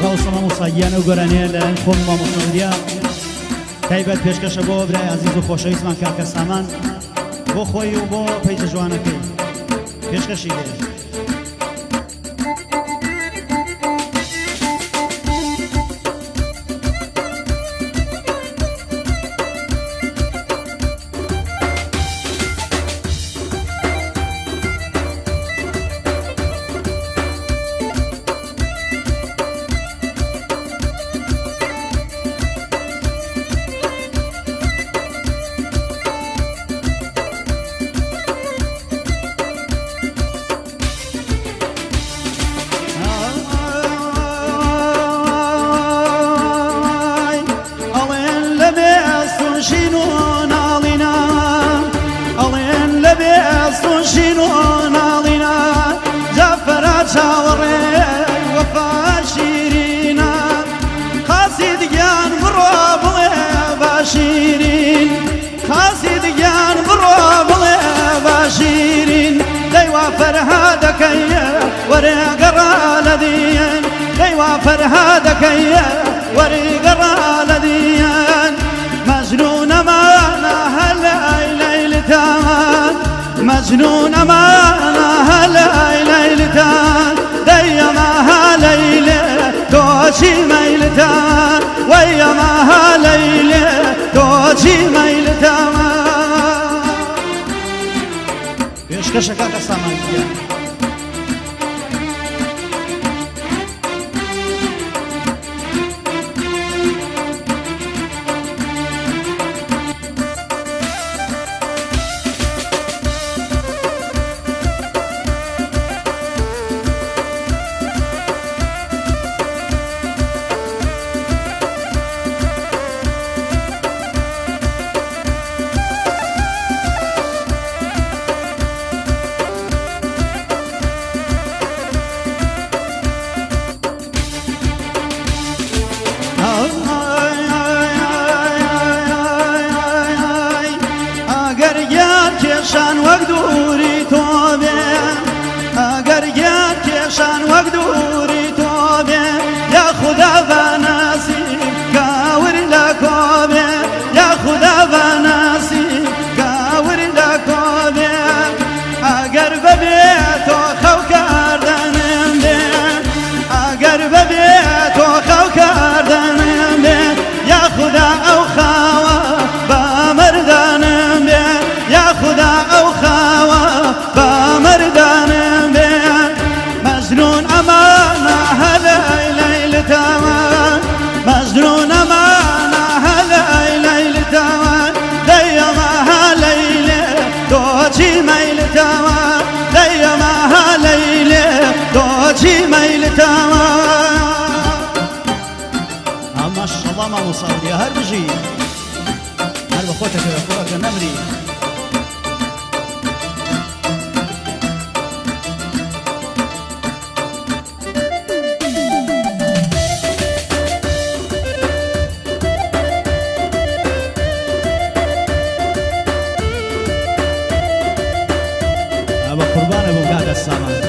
ڕاوسەمە موساگیانە و گۆرانەیە لە خۆم مامۆستاودیا تایبەت پێشکەشە بۆ برای عەزیز و خۆشەویستمان کاکە سامان بۆ خۆی و بۆ پەیجە جوانەکەی پێشکەشی دێ فرهادكي وريقرا لديان مجنون ما هلا ليلتان مجنون ما هلا ليلتان ديما هاليلة توشي ميلتان ويما هاليلة توشي ميلتان پێشکەشە کاکە سامانگیان کێشان وەک دووری تۆ بێ ئەگەر گیان کێشان وەک دووری تۆ بێ یا خودا بەناسی کاور لە کۆ بێ یا خودا بەناسی کاور لە کۆ بێ ئەگەر بەبێ تۆ خەو کاردەنم بێ ئەگەر بەبێ تۆ خەو کاردەنم بێ یا خودا ئەو خاوە بەمەردانم بێ يا خدا او خاوة بمردان بين مجنون امانة هلا ليلتان مجنون امانة هلا ليلتان ديما هاليلة توجي ميلتان ديما هاليلة توجي ميلتان ما شاء الله ما وصل يا هربجي هرب اخوتك يا اخوتك النمري قربان ابو كاكا السامان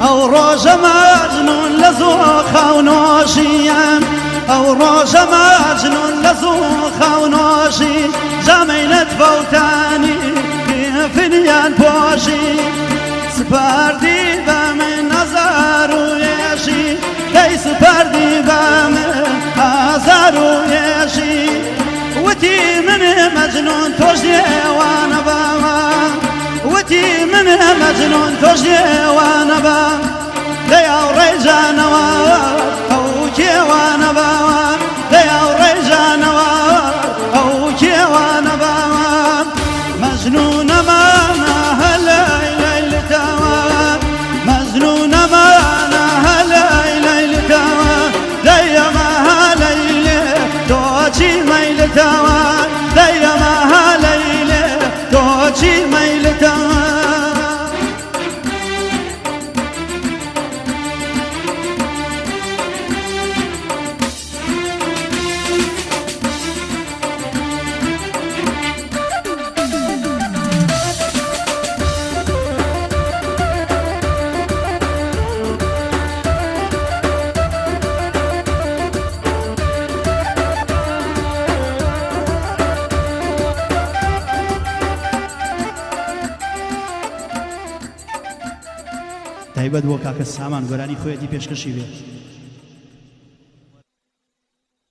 او روج مجنون لزوخ ونوشيان او روج مجنون لزوخ ونوشي جميلة فوتاني كيف نيان بوشي سپردی بمن نظر و یشی دی سپردی بمن نظر و یشی وتی من مجنون توش دیوانه بابا وتی من مجنون توش دیوانه بابا دی او ریجانوا او کیوانه بابا دی او ریجانوا او کیوانه بابا مجنون ما هلا ليلتان مجنون ما هلا ليلتان ديما هاليلة توجي ميلتان ديما هاليلة توجي ميلتان تایبەت بۆ کاکە سامان گۆرانی خۆیەتی پێشکەشی بێ